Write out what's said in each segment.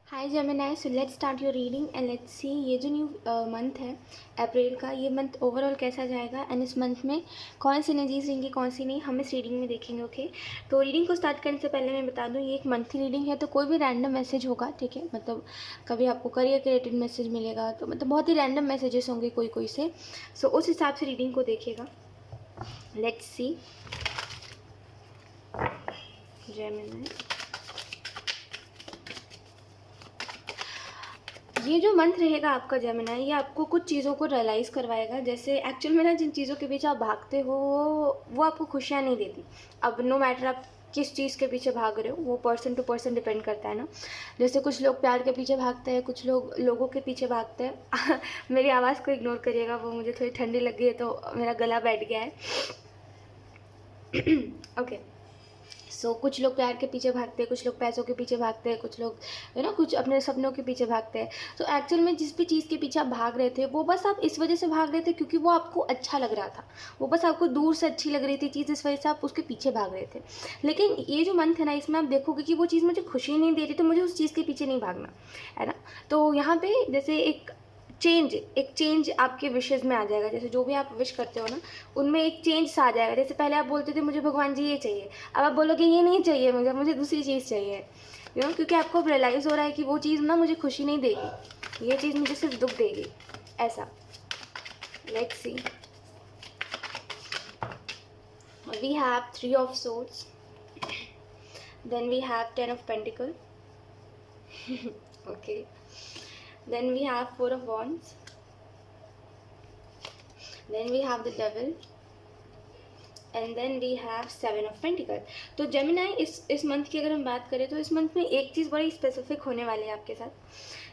Hi Gemini, so let's start your reading and let's see ये जो new month है अप्रैल का, ये मंथ ओवरऑल कैसा जाएगा एंड इस मंथ में कौन सी एनर्जीज रहेंगी कौन सी नहीं, हम इस रीडिंग में देखेंगे। ओके, तो रीडिंग को स्टार्ट करने से पहले मैं बता दूं ये एक मंथली रीडिंग है, तो कोई भी रैंडम मैसेज होगा, ठीक है। मतलब कभी आपको करियर के रिलेटेड मैसेज मिलेगा, तो मतलब बहुत ही रैंडम मैसेजेस होंगे कोई कोई से। सो उस हिसाब से रीडिंग को देखेगा। लेट्स सी जेमिनी, ये जो मंथ रहेगा आपका जेमिनी, ये आपको कुछ चीज़ों को रियलाइज़ करवाएगा। जैसे एक्चुअल में ना जिन चीज़ों के पीछे आप भागते हो वो आपको खुशियाँ नहीं देती। अब नो मैटर आप किस चीज़ के पीछे भाग रहे हो, वो पर्सन टू पर्सन डिपेंड करता है ना। जैसे कुछ लोग प्यार के पीछे भागते हैं, कुछ लोग लोगों के पीछे भागते हैं मेरी आवाज़ को इग्नोर करिएगा, वो मुझे थोड़ी ठंडी लग गई है तो मेरा गला बैठ गया है ओके। सो कुछ लोग प्यार के पीछे भागते हैं, कुछ लोग पैसों के पीछे भागते हैं, कुछ लोग कुछ अपने सपनों के पीछे भागते हैं। तो एक्चुअल में जिस भी चीज़ के पीछे आप भाग रहे थे वो बस आप इस वजह से भाग रहे थे क्योंकि वो आपको अच्छा लग रहा था, वो बस आपको दूर से अच्छी लग रही थी चीज़, इस वजह से आप उसके पीछे भाग रहे थे। लेकिन ये जो मंथ है ना, इसमें आप देखोगे कि वो चीज़ मुझे खुशी नहीं दे रही, तो मुझे उस चीज़ के पीछे नहीं भागना है ना। तो यहाँ पे जैसे एक चेंज आपके विशेज़ में आ जाएगा। जैसे जो भी आप विश करते हो ना, उनमें एक चेंज सा आ जाएगा। जैसे पहले आप बोलते थे मुझे भगवान जी ये चाहिए, अब आप बोलोगे ये नहीं चाहिए मुझे, मुझे दूसरी चीज़ चाहिए। क्योंकि आपको अब रियलाइज़ हो रहा है कि वो चीज़ ना मुझे खुशी नहीं देगी, ये चीज़ मुझे सिर्फ दुख देगी, ऐसा। Let's see, we have 3 of swords, then we have 10 of pentacle okay, then we have 4 of wands, then we have the devil, and then we have 7 of pentacle. तो जेमिनी, इस मंथ की अगर हम बात करें तो इस मंथ में एक चीज़ बड़ी स्पेसिफिक होने वाली है आपके साथ,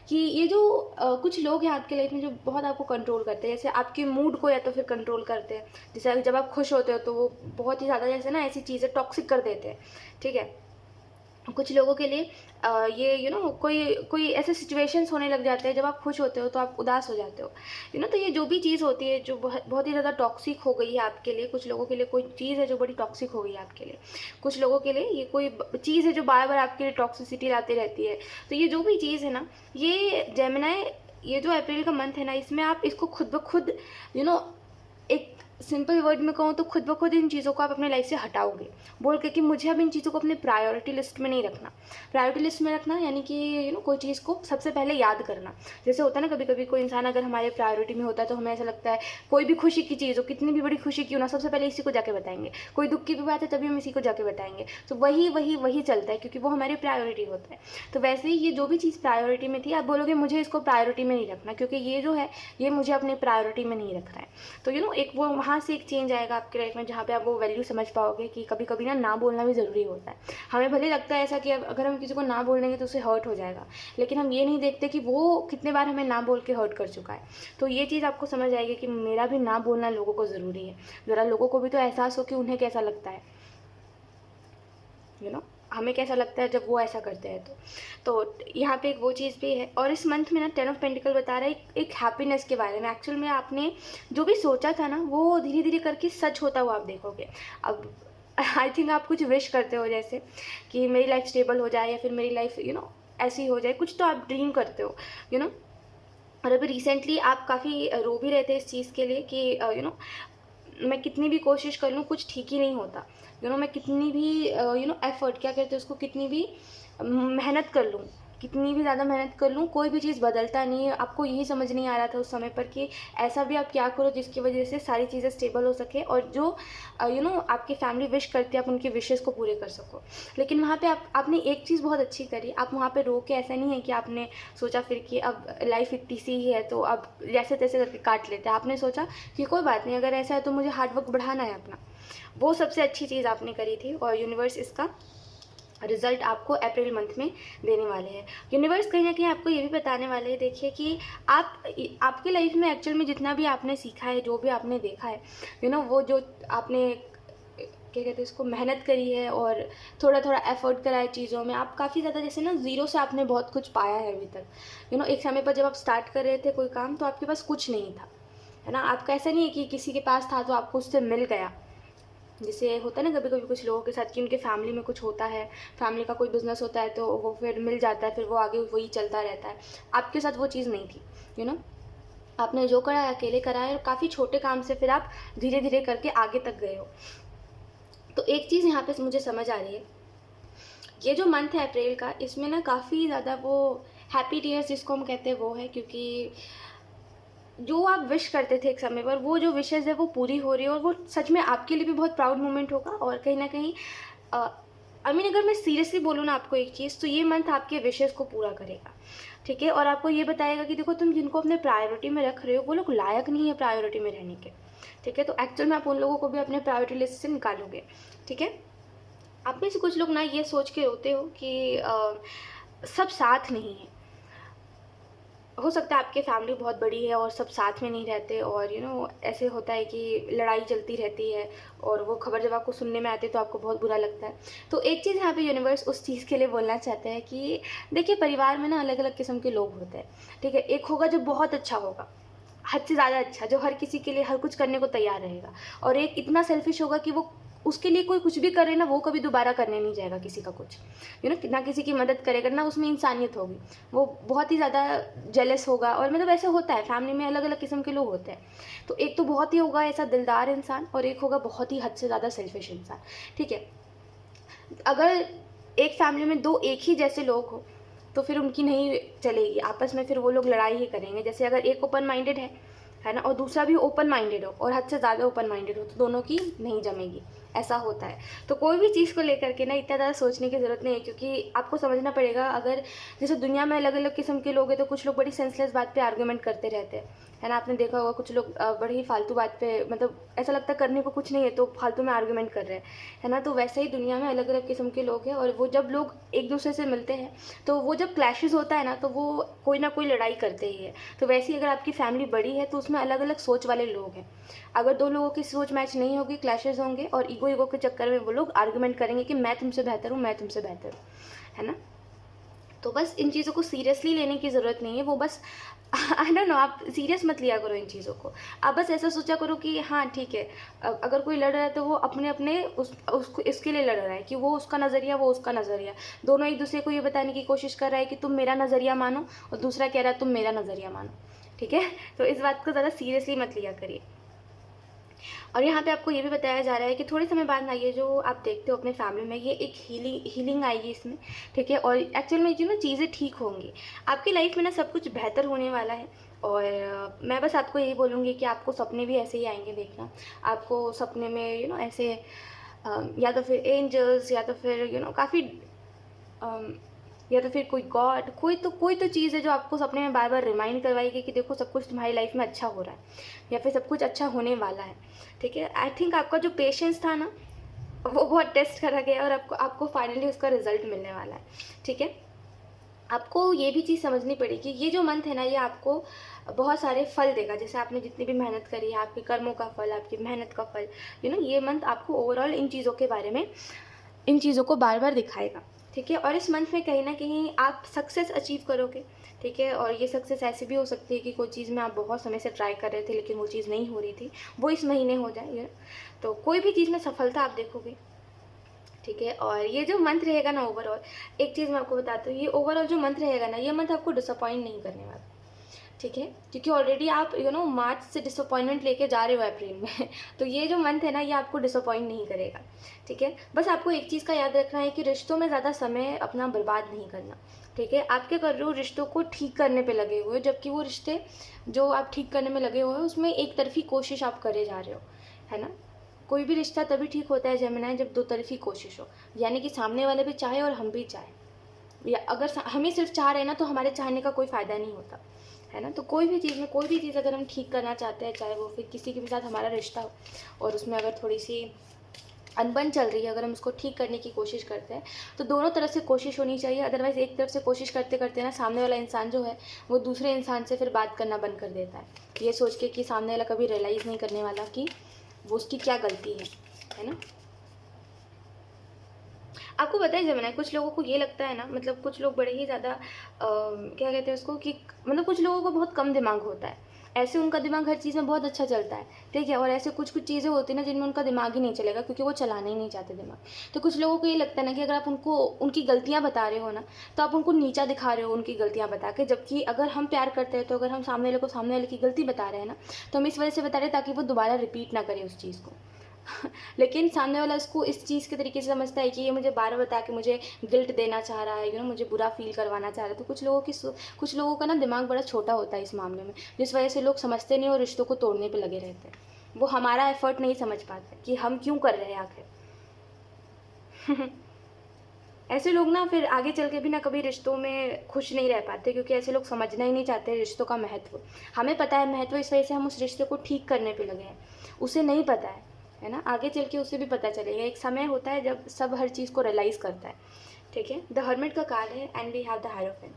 कि ये जो कुछ लोग हैं आपके लाइफ में जो बहुत आपको कंट्रोल करते हैं। जैसे आपके मूड को या तो फिर कंट्रोल करते हैं, जैसे जब आप खुश होते हो तो वो बहुत ही ज़्यादा जैसे ना ऐसी चीज़ें टॉक्सिक कर देते हैं, ठीक है। कुछ लोगों के लिए ये कोई कोई ऐसे सिचुएशंस होने लग जाते हैं जब आप खुश होते हो तो आप उदास हो जाते हो, तो ये जो भी चीज़ होती है जो बहुत बहुत ही ज़्यादा टॉक्सिक हो गई है आपके लिए, कुछ लोगों के लिए कोई चीज़ है जो बड़ी टॉक्सिक हो गई है आपके लिए, कुछ लोगों के लिए ये कोई चीज़ है जो बार बार आपके लिए टॉक्सिसिटी लाती रहती है। तो ये जो भी चीज़ है ना, ये जेमिनी, ये जो अप्रैल का मंथ है ना, इसमें आप इसको खुद ब खुद एक सिंपल वर्ड में कहूँ तो खुद ब खुद इन चीज़ों को आप अपने लाइफ से हटाओगे, बोल के कि मुझे अब इन चीज़ों को अपने प्रायोरिटी लिस्ट में नहीं रखना। प्रायोरिटी लिस्ट में रखना यानी कि कोई चीज़ को सबसे पहले याद करना। जैसे होता है ना, कभी कभी कोई इंसान अगर हमारे प्रायोरिटी में होता है तो हमें ऐसा लगता है कोई भी खुशी की चीज़ हो, कितनी भी बड़ी खुशी क्यों ना, सबसे पहले इसी को जाके बताएंगे। कोई दुख की भी बात है तभी हम इसी को जाके बताएंगे। तो वही वही वही चलता है क्योंकि वो हमारी प्रायोरिटी होता है। तो वैसे ही ये जो भी चीज़ प्रायोरिटी में थी, आप बोलोगे मुझे इसको प्रायोरिटी में नहीं रखना क्योंकि ये जो है ये मुझे अपनी प्रायोरिटी में नहीं रख रहा है। तो एक वो वहाँ से एक चेंज आएगा आपकी लाइफ में जहाँ पे आप वो वैल्यू समझ पाओगे कि कभी कभी ना बोलना भी ज़रूरी होता है। हमें भले लगता है ऐसा कि अगर हम किसी को ना बोल देंगे तो उसे हर्ट हो जाएगा, लेकिन हम ये नहीं देखते कि वो कितने बार हमें ना बोल के हर्ट कर चुका है। तो ये चीज़ आपको समझ आएगी कि मेरा भी ना बोलना लोगों को ज़रूरी है। ज़रा लोगों को भी तो एहसास हो कि उन्हें कैसा लगता है, हमें कैसा लगता है जब वो ऐसा करते हैं। तो यहाँ पे एक वो चीज़ भी है। और इस मंथ में ना 10 ऑफ पेंटिकल बता रहा है एक हैप्पीनेस के बारे में। एक्चुअल में आपने जो भी सोचा था ना वो धीरे धीरे करके सच होता हुआ आप देखोगे। अब आई थिंक आप कुछ विश करते हो जैसे कि मेरी लाइफ स्टेबल हो जाए या फिर मेरी लाइफ ऐसी हो जाए, कुछ तो आप ड्रीम करते हो और अभी रिसेंटली आप काफ़ी रो भी रहे थे इस चीज़ के लिए कि मैं कितनी भी कोशिश कर लूँ कुछ ठीक ही नहीं होता। मैं कितनी भी एफर्ट क्या कहते हैं उसको, कितनी भी मेहनत कर लूँ, कितनी भी ज़्यादा मेहनत कर लूँ, कोई भी चीज़ बदलता नहीं है। आपको यही समझ नहीं आ रहा था उस समय पर कि ऐसा भी आप क्या करो जिसकी वजह से सारी चीज़ें स्टेबल हो सके और जो आपकी फैमिली विश करती है आप उनकी विशेज़ को पूरे कर सको। लेकिन वहाँ पे आपने एक चीज़ बहुत अच्छी करी, आप वहाँ पे रो के ऐसा नहीं है कि आपने सोचा फिर कि अब लाइफ इतनी सी ही है तो अब जैसे तैसे करके काट लेते हैं। आपने सोचा कि कोई बात नहीं, अगर ऐसा है तो मुझे हार्डवर्क बढ़ाना है अपना। वो सबसे अच्छी चीज़ आपने करी थी और यूनिवर्स इसका रिजल्ट आपको अप्रैल मंथ में देने वाले हैं। यूनिवर्स कहीं ना कहीं आपको ये भी बताने वाले हैं, देखिए कि आपकी लाइफ में एक्चुअल में जितना भी आपने सीखा है, जो भी आपने देखा है वो जो आपने क्या कहते हैं इसको मेहनत करी है और थोड़ा थोड़ा एफर्ट करा है चीज़ों में, आप काफ़ी ज़्यादा जैसे ना ज़ीरो से आपने बहुत कुछ पाया है अभी तक। एक समय पर जब आप स्टार्ट कर रहे थे कोई काम तो आपके पास कुछ नहीं था, है ना। आपका ऐसा नहीं है कि किसी के पास था तो आपको उससे मिल गया, जैसे होता है ना कभी कभी कुछ लोगों के साथ कि उनके फैमिली में कुछ होता है, फैमिली का कोई बिजनेस होता है तो वो फिर मिल जाता है, फिर वो आगे वही चलता रहता है। आपके साथ वो चीज़ नहीं थी, आपने जो करा है अकेले करा है, और काफ़ी छोटे काम से फिर आप धीरे धीरे करके आगे तक गए हो। तो एक चीज़ यहाँ पे मुझे समझ आ रही है, ये जो मंथ है अप्रैल का, इसमें ना काफ़ी ज़्यादा वो हैप्पी टीयर्स जिसको हम कहते हैं वो है, क्योंकि जो आप विश करते थे एक समय पर, वो जो विशेज़ है वो पूरी हो रही है, और वो सच में आपके लिए भी बहुत प्राउड मोमेंट होगा। और कहीं ना कहीं अगर मैं सीरियसली बोलूँ ना आपको एक चीज़, तो ये मंथ आपके विशेज़ को पूरा करेगा, ठीक है। और आपको ये बताएगा कि देखो, तुम जिनको अपने प्रायोरिटी में रख रहे हो वो लोग लायक नहीं है प्रायोरिटी में रहने के, ठीक है। तो एक्चुअल में आप उन लोगों को भी अपने प्रायोरिटी लिस्ट से निकालोगे, ठीक है। आप में से कुछ लोग ना ये सोच के रोते हो कि सब साथ नहीं है। हो सकता है आपकी फैमिली बहुत बड़ी है और सब साथ में नहीं रहते, और ऐसे होता है कि लड़ाई चलती रहती है, और वो खबर जब आपको सुनने में आती है तो आपको बहुत बुरा लगता है। तो एक चीज़ यहाँ पे यूनिवर्स उस चीज़ के लिए बोलना चाहते हैं कि देखिए, परिवार में ना अलग अलग किस्म के लोग होते हैं, ठीक है। एक होगा जो बहुत अच्छा होगा, हद से ज़्यादा अच्छा, जो हर किसी के लिए हर कुछ करने को तैयार रहेगा। और एक इतना सेल्फिश होगा कि वो उसके लिए कोई कुछ भी करे ना, वो कभी दोबारा करने नहीं जाएगा किसी का कुछ, ना किसी की मदद करेगा ना, उसमें इंसानियत होगी। वो बहुत ही ज़्यादा जेलस होगा, और मतलब ऐसा होता है फैमिली में, अलग अलग किस्म के लोग होते हैं। तो एक तो बहुत ही होगा ऐसा दिलदार इंसान, और एक होगा बहुत ही हद से ज़्यादा सेल्फिश इंसान, ठीक है। अगर एक फैमिली में दो एक ही जैसे लोग हो तो फिर उनकी नहीं चलेगी आपस में, फिर वो लोग लड़ाई ही करेंगे। जैसे अगर एक ओपन माइंडेड है ना, और दूसरा भी ओपन माइंडेड हो और हद से ज़्यादा ओपन माइंडेड हो, तो दोनों की नहीं जमेगी, ऐसा होता है। तो कोई भी चीज़ को लेकर के ना इतना ज़्यादा सोचने की ज़रूरत नहीं है, क्योंकि आपको समझना पड़ेगा, अगर जैसे दुनिया में अलग अलग किस्म के लोग हैं, तो कुछ लोग बड़ी सेंसलेस बात पे आर्गूमेंट करते रहते हैं, है ना। आपने देखा होगा कुछ लोग बड़ी ही फालतू बात पे, मतलब ऐसा लगता है करने को कुछ नहीं है तो फालतू में आर्गूमेंट कर रहे हैं, है ना। तो वैसे ही दुनिया में अलग अलग किस्म के लोग हैं, और वो जब लोग एक दूसरे से मिलते हैं, तो वो जब क्लैशेस होता है ना, तो वो कोई ना कोई लड़ाई करते ही है। तो वैसे ही अगर आपकी फैमिली बड़ी है तो उसमें अलग अलग सोच वाले लोग हैं। अगर दो लोगों की सोच मैच नहीं होगी, क्लैशेस होंगे, और ईगो के चक्कर में वो लोग आर्गूमेंट करेंगे कि मैं तुमसे बेहतर हूँ, मैं तुमसे बेहतर हूँ, है ना। तो बस इन चीज़ों को सीरियसली लेने की ज़रूरत नहीं है, वो बस आई डोंट नो, आप सीरियस मत लिया करो इन चीज़ों को। आप बस ऐसा सोचा करो कि हाँ ठीक है, अगर कोई लड़ रहा है तो वो अपने अपने उसको इसके लिए लड़ रहा है कि वो उसका नज़रिया, वो उसका नज़रिया, दोनों एक दूसरे को ये बताने की कोशिश कर रहा है कि तुम मेरा नज़रिया मानो, और दूसरा कह रहा है तुम मेरा नज़रिया मानो, ठीक है। तो इस बात को ज़्यादा सीरियसली मत लिया करिए। और यहाँ पे आपको ये भी बताया जा रहा है कि थोड़े समय बाद ना ये जो आप देखते हो अपने फैमिली में, ये एक हीलिंग आएगी इसमें, ठीक है। और एक्चुअल में चीज़ें ठीक होंगी, आपकी लाइफ में ना सब कुछ बेहतर होने वाला है। और मैं बस आपको यही बोलूँगी कि आपको सपने भी ऐसे ही आएंगे, देखना आपको सपने में ऐसे या तो फिर एंजल्स, या तो फिर काफ़ी या तो फिर कोई गॉड, कोई तो चीज़ है जो आपको सपने में बार बार रिमाइंड करवाएगी कि देखो सब कुछ तुम्हारी लाइफ में अच्छा हो रहा है, या फिर सब कुछ अच्छा होने वाला है, ठीक है। आई थिंक आपका जो पेशेंस था ना, वो बहुत टेस्ट करा गया, और आपको फाइनली उसका रिजल्ट मिलने वाला है, ठीक है। आपको ये भी चीज़ समझनी पड़ेगी, ये जो मंथ है ना, ये आपको बहुत सारे फल देगा। जैसे आपने जितनी भी मेहनत करी है, आपके कर्मों का फल, आपकी मेहनत का फल, ये मंथ आपको ओवरऑल इन चीज़ों के बारे में, इन चीज़ों को बार बार दिखाएगा, ठीक है। और इस मंथ में कहीं ना कहीं आप सक्सेस अचीव करोगे, ठीक है। और ये सक्सेस ऐसी भी हो सकती है कि कोई चीज़ में आप बहुत समय से ट्राई कर रहे थे लेकिन वो चीज़ नहीं हो रही थी, वो इस महीने हो जाए। तो कोई भी चीज़ में सफलता आप देखोगे, ठीक है। और ये जो मंथ रहेगा ना ओवरऑल, एक चीज़ मैं आपको बताती हूँ, ये ओवरऑल जो मंथ रहेगा ना, ये मंथ आपको डिसअपॉइंट नहीं करने वाला, ठीक है। क्योंकि ऑलरेडी आप मार्च से डिसअपॉइंटमेंट लेके जा रहे हो अप्रैल में तो ये जो मंथ है ना, ये आपको डिसअपॉइंट नहीं करेगा, ठीक है। बस आपको एक चीज़ का याद रखना है कि रिश्तों में ज़्यादा समय अपना बर्बाद नहीं करना, ठीक है। आप क्या कर रहे हो, रिश्तों को ठीक करने पे लगे हुए हो, जबकि वो रिश्ते जो आप ठीक करने में लगे हुए हो उसमें एक तरफी कोशिश आप करे जा रहे हो, है ना। कोई भी रिश्ता तभी ठीक होता है जेमिनी, जब दो तरफी कोशिश हो, यानी कि सामने वाले भी चाहे और हम भी चाहें। या अगर हम ही सिर्फ चाह रहे हैं ना, तो हमारे चाहने का कोई फ़ायदा नहीं होता, है ना। तो कोई भी चीज़ अगर हम ठीक करना चाहते हैं, चाहे वो फिर किसी के भी साथ हमारा रिश्ता हो, और उसमें अगर थोड़ी सी अनबन चल रही है, अगर हम उसको ठीक करने की कोशिश करते हैं, तो दोनों तरफ से कोशिश होनी चाहिए। अदरवाइज़ एक तरफ से कोशिश करते करते ना, सामने वाला इंसान जो है वो दूसरे इंसान से फिर बात करना बंद कर देता है, ये सोच के कि सामने वाला कभी रियलाइज़ नहीं करने वाला कि वो उसकी क्या गलती है ना। आपको पता है जेमिनी, कुछ लोगों को ये लगता है ना, मतलब कुछ लोग बड़े ही ज़्यादा क्या कहते हैं उसको, कि मतलब कुछ लोगों को बहुत कम दिमाग होता है, ऐसे उनका दिमाग हर चीज़ में बहुत अच्छा चलता है, ठीक है। और ऐसे कुछ कुछ चीज़ें होती हैं ना जिनमें उनका दिमाग ही नहीं चलेगा, क्योंकि वो चलाना ही नहीं चाहते दिमाग। तो कुछ लोगों को ये लगता है ना कि अगर आप उनको उनकी गलतियाँ बता रहे हो ना, तो आप उनको नीचा दिखा रहे हो उनकी गलतियाँ बता के। जबकि अगर हम प्यार करते हैं तो अगर हम सामने वाले को सामने वाले की गलती बता रहे हैं ना, तो हम इस वजह से बता रहे हैं ताकि वो दोबारा रिपीट ना करे उस चीज़ को। लेकिन सामने वाला इसको इस चीज़ के तरीके से समझता है कि ये मुझे बार बता के मुझे गिल्ट देना चाह रहा है, मुझे बुरा फील करवाना चाह रहा है। तो कुछ लोगों का ना दिमाग बड़ा छोटा होता है इस मामले में, जिस वजह से लोग समझते नहीं और रिश्तों को तोड़ने पे लगे रहते हैं। वो हमारा एफर्ट नहीं समझ पाते कि हम क्यों कर रहे हैं आखिर। ऐसे लोग ना फिर आगे चल के भी ना कभी रिश्तों में खुश नहीं रह पाते, क्योंकि ऐसे लोग समझना ही नहीं चाहते रिश्तों का महत्व। हमें पता है महत्व, इस वजह से हम उस रिश्ते को ठीक करने पे लगे हैं। उसे नहीं पता है ना, आगे चल के उसे भी पता चलेगा। एक समय होता है जब सब हर चीज़ को रियलाइज़ करता है, ठीक है। द हर्मिट का कार्ड है and we have the hierophant.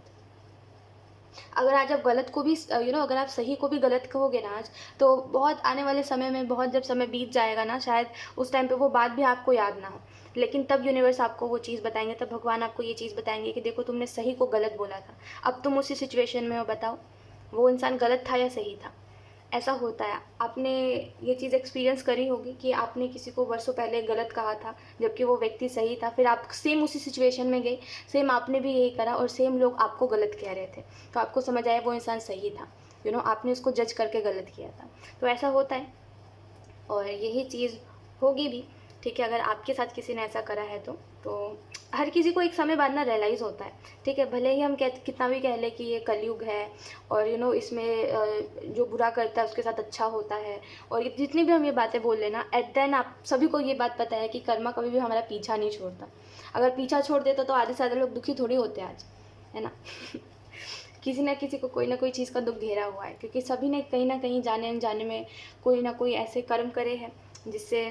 अगर आज आप गलत को भी अगर आप सही को भी गलत कहोगे ना आज, तो बहुत आने वाले समय में, बहुत जब समय बीत जाएगा ना, शायद उस टाइम पे वो बात भी आपको याद ना हो, लेकिन तब यूनिवर्स आपको वो चीज़ बताएंगे, तब भगवान आपको ये चीज़ बताएंगे कि देखो तुमने सही को गलत बोला था, अब तुम उसी सिचुएशन में हो, बताओ वो इंसान गलत था या सही था। ऐसा होता है। आपने ये चीज़ एक्सपीरियंस करी होगी कि आपने किसी को वर्षों पहले गलत कहा था जबकि वो व्यक्ति सही था, फिर आप सेम उसी सिचुएशन में गए, सेम आपने भी यही करा और सेम लोग आपको गलत कह रहे थे, तो आपको समझ आया वो इंसान सही था। आपने उसको जज करके गलत किया था। तो ऐसा होता है और यही चीज़ होगी भी, ठीक है। अगर आपके साथ किसी ने ऐसा करा है तो हर किसी को एक समय बाद ना रियलाइज़ होता है, ठीक है। भले ही हम कितना भी कह लें कि ये कलयुग है और इसमें जो बुरा करता है उसके साथ अच्छा होता है, और जितनी भी हम ये बातें बोल लेना, एट द एंड आप सभी को ये बात पता है कि कर्मा कभी भी हमारा पीछा नहीं छोड़ता। अगर पीछा छोड़ देता तो आधे से ज़्यादा लोग दुखी थोड़ी होते आज, है ना। किसी ना किसी को कोई ना कोई चीज़ का दुख घेरा हुआ है, क्योंकि सभी ने कहीं ना कहीं जाने अनजाने में कोई ना कोई ऐसे कर्म करे हैं जिससे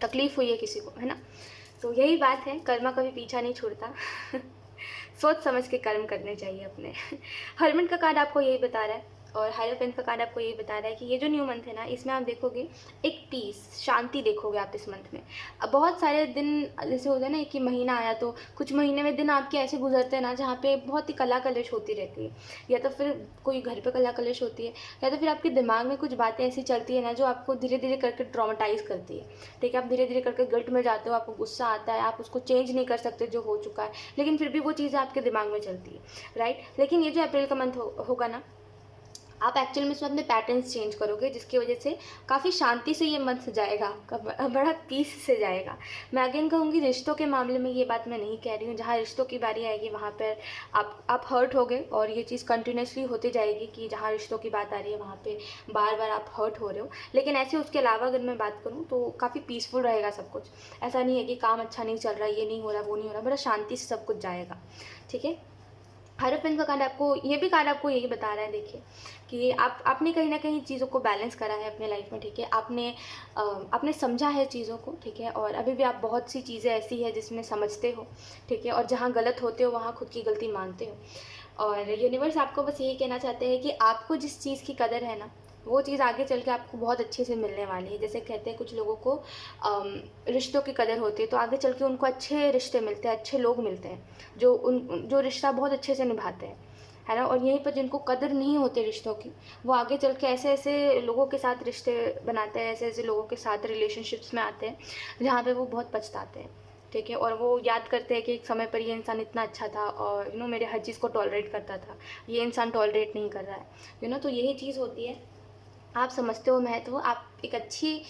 तकलीफ़ हुई है किसी को, है ना। तो यही बात है, कर्मा कभी पीछा नहीं छोड़ता। सोच समझ के कर्म करने चाहिए अपने। हरमन का कार्ड आपको यही बता रहा है और हायरोफेंट का कार्ड आपको यही बता रहा है कि ये जो न्यू मंथ है ना, इसमें आप देखोगे एक पीस, शांति देखोगे आप इस मंथ में। अब बहुत सारे दिन जैसे होता है ना कि महीना आया तो कुछ महीने में दिन आपके ऐसे गुजरते हैं ना जहाँ पे बहुत ही कला कलश होती रहती है, या तो फिर कोई घर पे कला कलश होती है, या तो फिर आपके दिमाग में कुछ बातें ऐसी चलती है ना जो आपको धीरे धीरे करके ट्रॉमेटाइज़ करती है, ठीक है। आप धीरे धीरे करके गिल्ट में जाते हो, आपको गुस्सा आता है, आप उसको चेंज नहीं कर सकते जो हो चुका है, लेकिन फिर भी वो चीज़ें आपके दिमाग में चलती है, राइट। लेकिन ये जो अप्रैल का मंथ होगा ना, आप एक्चुअल में इसमें अपने पैटर्न्स चेंज करोगे, जिसकी वजह से काफ़ी शांति से ये मंथ जाएगा आपका, बड़ा पीस से जाएगा। मैं अगेन कहूँगी रिश्तों के मामले में ये बात मैं नहीं कह रही हूँ, जहाँ रिश्तों की बारी आएगी वहाँ पर आप हर्ट हो गए और ये चीज़ कंटिन्यूसली होती जाएगी कि जहाँ रिश्तों की बात आ रही है वहाँ पे बार बार आप हर्ट हो रहे हो। लेकिन ऐसे उसके अलावा अगर मैं बात करूँ तो काफ़ी पीसफुल रहेगा सब कुछ। ऐसा नहीं है कि काम अच्छा नहीं चल रहा, ये नहीं हो रहा, वो नहीं हो रहा, बड़ा शांति से सब कुछ जाएगा, ठीक है। हायरोफेंट का कार्ड आपको, ये भी कार्ड आपको यही बता रहा है, देखिए कि आपने कहीं ना कहीं चीज़ों को बैलेंस करा है अपने लाइफ में, ठीक है। आपने समझा है चीज़ों को, ठीक है। और अभी भी आप बहुत सी चीज़ें ऐसी है जिसमें समझते हो, ठीक है। और जहाँ गलत होते हो वहाँ खुद की गलती मानते हो। और यूनिवर्स आपको बस यही कहना चाहते हैं कि आपको जिस चीज़ की कदर है ना, वो चीज़ आगे चल के आपको बहुत अच्छे से मिलने वाली है। जैसे कहते हैं कुछ लोगों को रिश्तों की कदर होती है, तो आगे चल के उनको अच्छे रिश्ते मिलते हैं, अच्छे लोग मिलते हैं जो रिश्ता बहुत अच्छे से निभाते हैं, है ना। और यहीं पर जिनको कदर नहीं होती रिश्तों की, वो आगे चल के ऐसे ऐसे लोगों के साथ रिश्ते बनाते हैं, ऐसे ऐसे लोगों के साथ रिलेशनशिप्स में आते हैं जहाँ पे वो बहुत पछताते हैं, ठीक है। और वो याद करते हैं कि एक समय पर ये इंसान इतना अच्छा था और मेरे हर चीज़ को टॉलरेट करता था, ये इंसान टॉलरेट नहीं कर रहा है, तो यही चीज़ होती है। आप समझते हो महत्व, आप एक अच्छी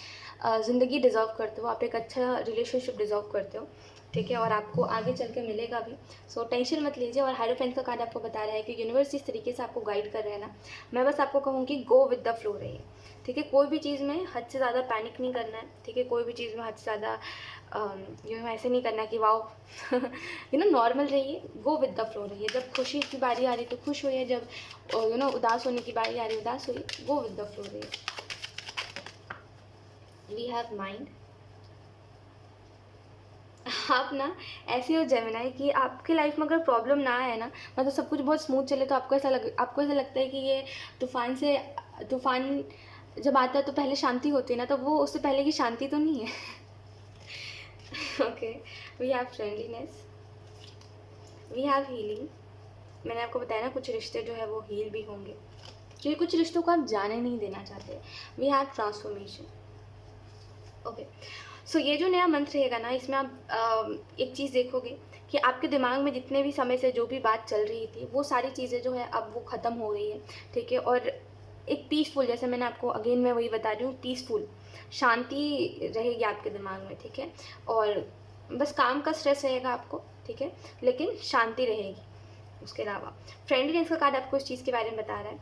ज़िंदगी डिज़र्व करते हो, आप एक अच्छा रिलेशनशिप डिज़र्व करते हो, ठीक है। और आपको आगे चल के मिलेगा भी, सो टेंशन मत लीजिए। और हायरोफेंट का कार्ड आपको बता रहा है कि यूनिवर्स जिस तरीके से आपको गाइड कर रहे हैं ना, मैं बस आपको कहूँगी गो विद द फ्लो रहिए, ठीक है। कोई भी चीज़ में हद से ज़्यादा पैनिक नहीं करना है, ठीक है। कोई भी चीज़ में हद से ज़्यादा ऐसे नहीं करना कि वाओ, नॉर्मल रहिए, गो विद द फ्लो रहिए। जब खुशी की बारी आ रही तो खुश होइए, जब उदास होने की बारी आ रही उदास होइए, गो विद द फ्लो रहिए। We have mind. आप ना ऐसे हो जेमिनाई कि आपके लाइफ में अगर प्रॉब्लम ना आए ना, मतलब सब कुछ बहुत स्मूथ चले, तो आपको ऐसा लगता है कि ये तूफान जब आता है तो पहले शांति होती है ना, तो वो उससे पहले की शांति तो नहीं है। Okay, we have friendliness, we have healing. मैंने आपको बताया ना कुछ रिश्ते जो है वो हील भी होंगे, क्योंकि कुछ रिश्तों को आप जाने नहीं देना चाहते। We have transformation. Okay, so ये जो नया मंथ रहेगा ना, इसमें आप एक चीज़ देखोगे कि आपके दिमाग में जितने भी समय से जो भी बात चल रही थी, वो सारी चीज़ें जो है अब वो ख़त्म हो रही है, ठीक है। और एक पीसफुल, जैसे मैंने आपको अगेन मैं वही बता रही हूँ, पीसफुल शांति रहेगी आपके दिमाग में, ठीक है। और बस काम का स्ट्रेस रहेगा आपको, ठीक है, लेकिन शांति रहेगी। उसके अलावा फ्रेंडलीनेस का कार्ड आपको इस चीज़ के बारे में बता रहा है,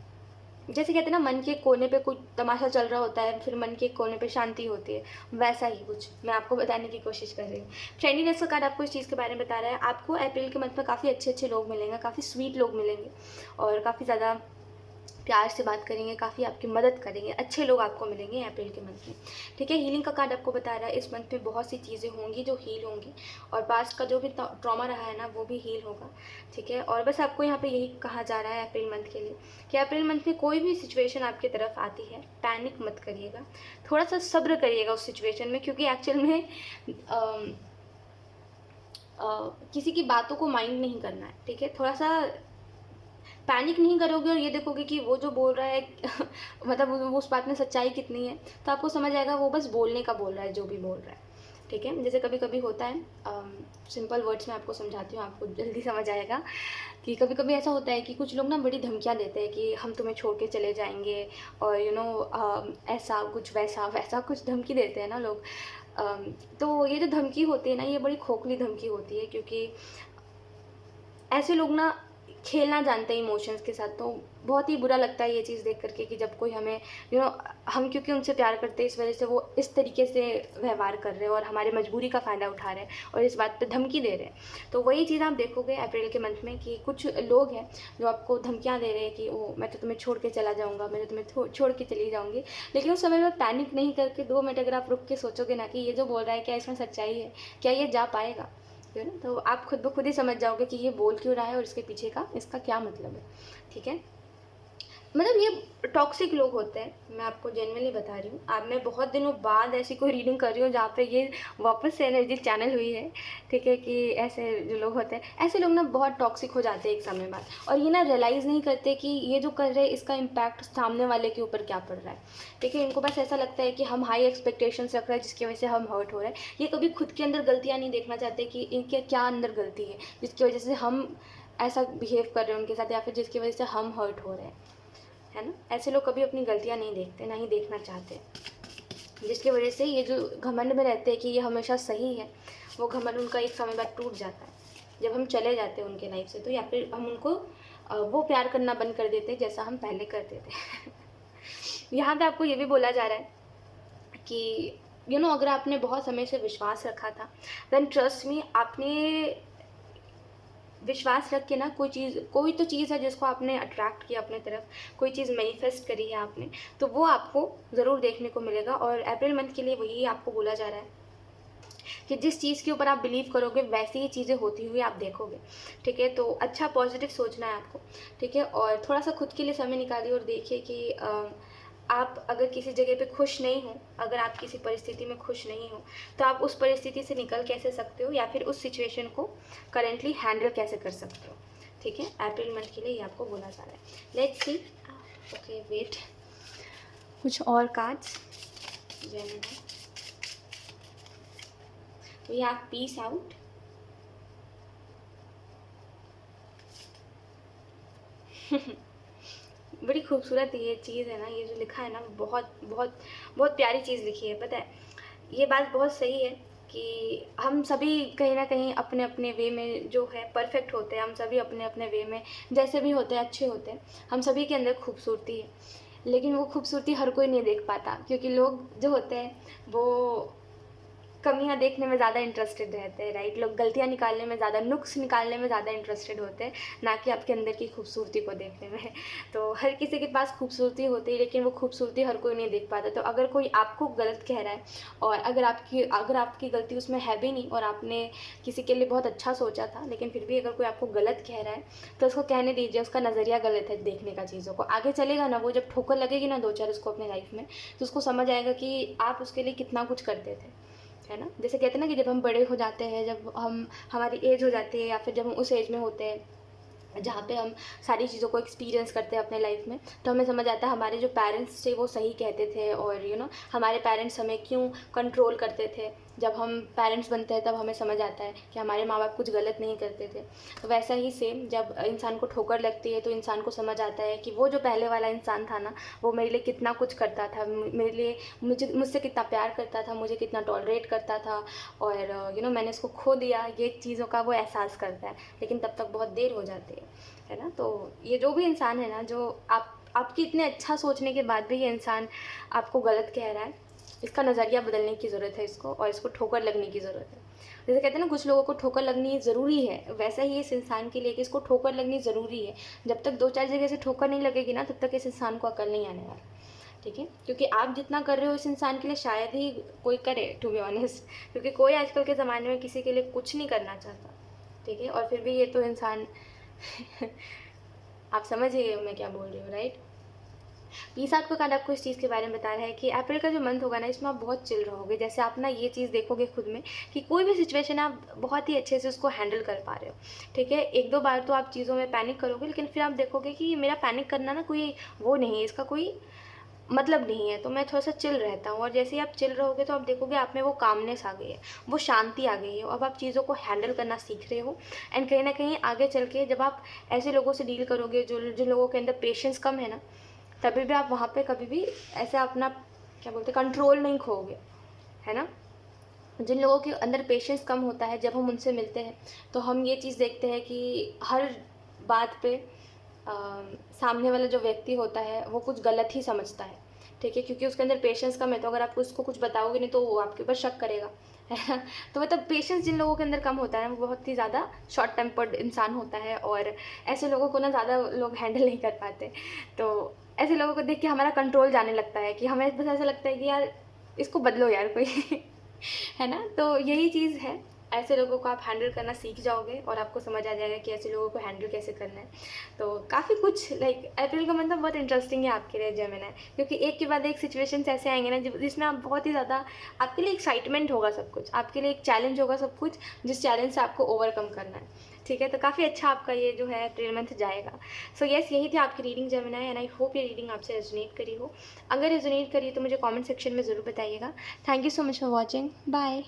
जैसे कहते हैं ना, मन के कोने पे कुछ तमाशा चल रहा होता है, फिर मन के कोने पे शांति होती है, वैसा ही कुछ मैं आपको बताने की कोशिश कर रही हूँ। फ्रेंडलीनेस का कार्ड आपको इस चीज़ के बारे में बता रहा है, आपको अप्रैल के मंथ में काफ़ी अच्छे अच्छे लोग मिलेंगे, काफ़ी स्वीट लोग मिलेंगे और काफ़ी ज़्यादा प्यार से बात करेंगे, काफ़ी आपकी मदद करेंगे, अच्छे लोग आपको मिलेंगे अप्रैल के मंथ में, ठीक है। हीलिंग का कार्ड आपको बता रहा है, इस मंथ में बहुत सी चीज़ें होंगी जो हील होंगी और पास्ट का जो भी ट्रॉमा रहा है ना, वो भी हील होगा, ठीक है। और बस आपको यहाँ पे यही कहा जा रहा है अप्रैल मंथ के लिए कि अप्रैल मंथ में कोई भी सिचुएशन आपकी तरफ आती है, पैनिक मत करिएगा, थोड़ा सा सब्र करिएगा उस सिचुएशन में, क्योंकि एक्चुअल में किसी की बातों को माइंड नहीं करना है, ठीक है। थोड़ा सा पैनिक नहीं करोगे और ये देखोगे कि वो जो बोल रहा है मतलब वो उस बात में सच्चाई कितनी है, तो आपको समझ आएगा वो बस बोलने का बोल रहा है जो भी बोल रहा है, ठीक है। जैसे कभी कभी होता है, सिंपल वर्ड्स में आपको समझाती हूँ, आपको जल्दी समझ आएगा कि कभी कभी ऐसा होता है कि कुछ लोग ना बड़ी धमकियाँ देते हैं कि हम तुम्हें छोड़ के चले जाएंगे और ऐसा कुछ वैसा वैसा कुछ धमकी देते हैं ना लोग। तो ये जो धमकी होती है ना, ये बड़ी खोखली धमकी होती है, क्योंकि ऐसे लोग ना खेलना जानते हैं इमोशंस के साथ। तो बहुत ही बुरा लगता है ये चीज़ देख करके कि जब कोई हमें हम क्योंकि उनसे प्यार करते हैं, इस वजह से वो इस तरीके से व्यवहार कर रहे हैं और हमारे मजबूरी का फ़ायदा उठा रहे हैं और इस बात पे धमकी दे रहे हैं। तो वही चीज़ आप देखोगे अप्रैल के मंथ में कि कुछ लोग हैं जो आपको धमकियाँ दे रहे हैं कि ओ मैं तो तुम्हें छोड़ के चला जाऊँगा, मैं तो तुम्हें छोड़ के चली जाऊँगी। लेकिन उस समय में पैनिक नहीं करके 2 मिनट अगर आप रुक के सोचोगे ना कि ये जो बोल रहा है क्या इसमें सच्चाई है, क्या ये जा पाएगा, तो आप खुद ब खुद ही समझ जाओगे कि ये बोल क्यों रहा है और इसके पीछे का इसका क्या मतलब है, ठीक है। मतलब ये टॉक्सिक लोग होते हैं, मैं आपको जेन्युइनली बता रही हूँ। अब मैं बहुत दिनों बाद ऐसी कोई रीडिंग कर रही हूँ जहाँ पे ये वापस से एनर्जी चैनल हुई है, ठीक है, कि ऐसे जो लोग होते हैं, ऐसे लोग ना बहुत टॉक्सिक हो जाते हैं एक समय बाद, और ये ना रियलाइज़ नहीं करते कि ये जो कर रहे हैं इसका इम्पैक्ट सामने वाले के ऊपर क्या पड़ रहा है, ठीक है। इनको बस ऐसा लगता है कि हम हाई एक्सपेक्टेशंस रख रहे हैं जिसकी वजह से हम हर्ट हो रहे हैं। ये कभी खुद के अंदर गलतियाँ नहीं देखना चाहते कि इनके क्या अंदर गलती है जिसकी वजह से हम ऐसा बिहेव कर रहे हैं उनके साथ, या फिर जिसकी वजह से हम हर्ट हो रहे हैं, है ना। ऐसे लोग कभी अपनी गलतियाँ नहीं देखते, ना ही देखना चाहते, जिसकी वजह से ये जो घमंड में रहते हैं कि ये हमेशा सही है, वो घमंड उनका एक समय बाद टूट जाता है जब हम चले जाते हैं उनके लाइफ से। तो या फिर हम उनको वो प्यार करना बंद कर देते हैं जैसा हम पहले करते थे। यहाँ पे आपको ये भी बोला जा रहा है कि अगर आपने बहुत समय से विश्वास रखा था, देन ट्रस्ट मी, आपने विश्वास रख के ना कोई तो चीज़ है जिसको आपने अट्रैक्ट किया अपने तरफ, कोई चीज़ मैनिफेस्ट करी है आपने, तो वो आपको ज़रूर देखने को मिलेगा। और अप्रैल मंथ के लिए वही आपको बोला जा रहा है कि जिस चीज़ के ऊपर आप बिलीव करोगे वैसी ही चीज़ें होती हुई आप देखोगे, ठीक है। तो अच्छा पॉजिटिव सोचना है आपको, ठीक है। और थोड़ा सा खुद के लिए समय निकालिए और देखिए कि आप अगर किसी जगह पे खुश नहीं हो, अगर आप किसी परिस्थिति में खुश नहीं हो, तो आप उस परिस्थिति से निकल कैसे सकते हो, या फिर उस सिचुएशन को करेंटली हैंडल कैसे कर सकते हो, ठीक है। अप्रैल मंथ के लिए ये आपको बोला जा रहा है। लेट्स सी, ओके वेट, कुछ और cards. We have peace out, बड़ी खूबसूरत ये चीज़ है ना, ये जो लिखा है ना, बहुत बहुत बहुत प्यारी चीज़ लिखी है। पता है, ये बात बहुत सही है कि हम सभी कहीं ना कहीं अपने अपने वे में जो है परफेक्ट होते हैं, हम सभी अपने अपने वे में जैसे भी होते हैं अच्छे होते हैं, हम सभी के अंदर खूबसूरती है। लेकिन वो खूबसूरती हर कोई नहीं देख पाता, क्योंकि लोग जो होते हैं वो कमियां देखने में ज़्यादा इंटरेस्टेड रहते हैं, राइट। लोग गलतियां निकालने में ज़्यादा, नुक्स निकालने में ज़्यादा इंटरेस्टेड होते हैं, ना कि आपके अंदर की खूबसूरती को देखने में। तो हर किसी के पास खूबसूरती होती है, लेकिन वो खूबसूरती हर कोई नहीं देख पाता। तो अगर कोई आपको गलत कह रहा है और अगर आपकी गलती उसमें है भी नहीं और आपने किसी के लिए बहुत अच्छा सोचा था, लेकिन फिर भी अगर कोई आपको गलत कह रहा है तो उसको कहने दीजिए, उसका नज़रिया गलत है देखने का चीज़ों को। आगे चलेगा ना, वो जब ठोकर लगेगी ना 2-4 उसको अपने लाइफ में, तो उसको समझ आएगा कि आप उसके लिए कितना कुछ करते थे, है ना। जैसे कहते हैं ना कि जब हम बड़े हो जाते हैं, जब हमारी एज हो जाती है, या फिर जब हम उस एज में होते हैं जहाँ पे हम सारी चीज़ों को एक्सपीरियंस करते हैं अपने लाइफ में, तो हमें समझ आता है हमारे जो पेरेंट्स थे वो सही कहते थे, और हमारे पेरेंट्स हमें क्यों कंट्रोल करते थे। जब हम पेरेंट्स बनते हैं तब हमें समझ आता है कि हमारे माँ बाप कुछ गलत नहीं करते थे। तो वैसा ही सेम जब इंसान को ठोकर लगती है तो इंसान को समझ आता है कि वो जो पहले वाला इंसान था ना, वो मेरे लिए कितना कुछ करता था, मेरे लिए मुझसे कितना प्यार करता था, मुझे कितना टॉलरेट करता था, और मैंने इसको खो दिया, ये चीज़ों का वो एहसास करता है। लेकिन तब तक बहुत देर हो जाती है ना। तो ये जो भी इंसान है ना, जो आपकी इतने अच्छा सोचने के बाद भी ये इंसान आपको गलत कह रहा है, इसका नज़रिया बदलने की ज़रूरत है इसको, और इसको ठोकर लगने की ज़रूरत है। जैसे कहते हैं ना, कुछ लोगों को ठोकर लगनी ज़रूरी है, वैसा ही इस इंसान के लिए कि इसको ठोकर लगनी ज़रूरी है। जब तक 2-4 जगह से ठोकर नहीं लगेगी ना, तब तक इस इंसान को अकल नहीं आने वाला। ठीक है, क्योंकि आप जितना कर रहे हो इस इंसान के लिए शायद ही कोई करे, टू बी ऑनेस्ट, क्योंकि कोई आजकल के ज़माने में किसी के लिए कुछ नहीं करना चाहता। ठीक है, और फिर भी ये तो इंसान आप समझ गए मैं क्या बोल रही हूँ, राइट। पीस आपका कार्ड आपको इस चीज़ के बारे में बता रहा है कि अप्रैल का जो मंथ होगा ना, इसमें आप बहुत चिल रहोगे। जैसे आप ना ये चीज़ देखोगे खुद में कि कोई भी सिचुएशन आप बहुत ही अच्छे से उसको हैंडल कर पा रहे हो। ठीक है, 1-2 बार तो आप चीज़ों में पैनिक करोगे, लेकिन फिर आप देखोगे कि मेरा पैनिक करना ना कोई वो नहीं है, इसका कोई मतलब नहीं है, तो मैं थोड़ा सा चिल रहता हूँ। और जैसे ही आप चिल रहोगे तो आप देखोगे आप में वो कामनेस आ गई है, वो शांति आ गई है। अब आप चीज़ों को हैंडल करना सीख रहे हो, एंड कहीं ना कहीं आगे चल के जब आप ऐसे लोगों से डील करोगे जिन लोगों के अंदर पेशेंस कम है ना, तभी भी आप वहाँ पे कभी भी ऐसा अपना क्या बोलते हैं कंट्रोल नहीं खोगे, है ना। जिन लोगों के अंदर पेशेंस कम होता है, जब हम उनसे मिलते हैं तो हम ये चीज़ देखते हैं कि हर बात पे सामने वाला जो व्यक्ति होता है वो कुछ गलत ही समझता है। ठीक है, क्योंकि उसके अंदर पेशेंस कम है, तो अगर आप उसको कुछ बताओगे नहीं तो वो आपके ऊपर शक करेगा, है ना। तो मतलब पेशेंस जिन लोगों के अंदर कम होता है वो बहुत ही ज़्यादा शॉर्ट टेम्पर्ड इंसान होता है, और ऐसे लोगों को ना ज़्यादा लोग हैंडल नहीं कर पाते। तो ऐसे लोगों को देख के हमारा कंट्रोल जाने लगता है कि हमें बस ऐसा लगता है कि यार इसको बदलो यार कोई है ना। तो यही चीज़ है, ऐसे लोगों को आप हैंडल करना सीख जाओगे और आपको समझ आ जाएगा कि ऐसे लोगों को हैंडल कैसे करना है। तो काफ़ी कुछ लाइक अप्रैल का मतलब बहुत इंटरेस्टिंग है आपके लिए जेमिनी, क्योंकि एक के बाद एक सिचुएशंस ऐसे आएंगे ना जिसमें आप बहुत ही ज़्यादा, आपके लिए एक्साइटमेंट होगा सब कुछ, आपके लिए एक चैलेंज होगा सब कुछ, जिस चैलेंज से आपको ओवरकम करना है। ठीक है, तो काफ़ी अच्छा आपका ये जो है अप्रैल मंथ जाएगा। सो यस, यही थी आपकी reading Gemini, and I hope ये रीडिंग आपसे रेजोनेट करी हो। अगर रेजोनेट करी तो मुझे कमेंट सेक्शन में ज़रूर बताइएगा। Thank you so much for watching, bye.